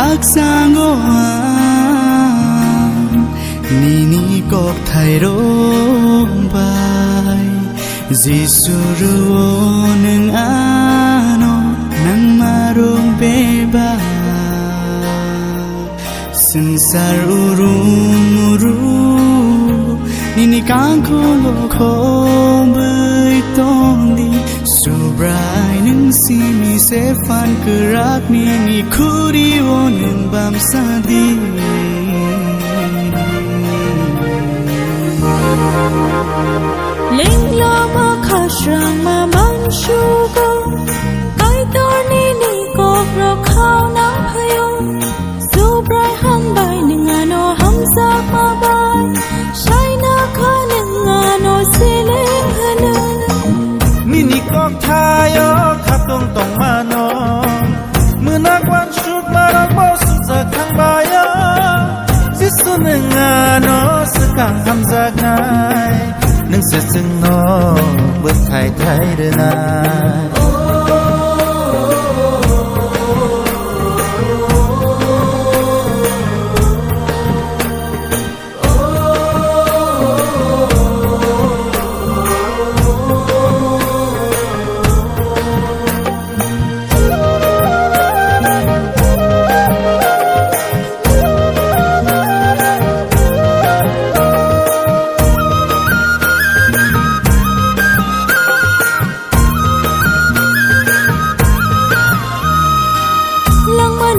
พักสร้างโอนี่ก็ไทยร้องไปจิสุรุนึงอาโนนังมารุงเบบาสินสารุรุรุนี่กังคงโคเบยตองดีสุบรายนึงสิมีเสฟันคือรักนี่คูดีโอนึงบามซาดีลิงลามาข้าชรังมามันชูก็ไอตัวนี่ก็เราเข้าน้ำพายุสูบไรหันใบหนึ่งโนหันสักมาบายใช้หน้าข้าหนึ่งโนสิเล่งหันนี่ก็ทายขับตรงมาโนมือนักวันชุดมาเราบอสุดจะขังบายสิสุนึงโนสกังทำจากไหนนึงเสียซึ่งโนเบิดไทยเดินนา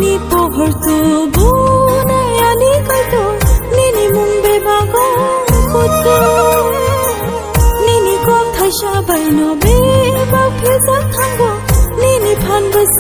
นี่พอหัวตัวบูน่ะยานี่ก็ตัวนี่มุงเบบาก็คุดตัวนี่ก็ไทยชาใบโนเบบาเพื่อสักครั้งก็นี่พันเบส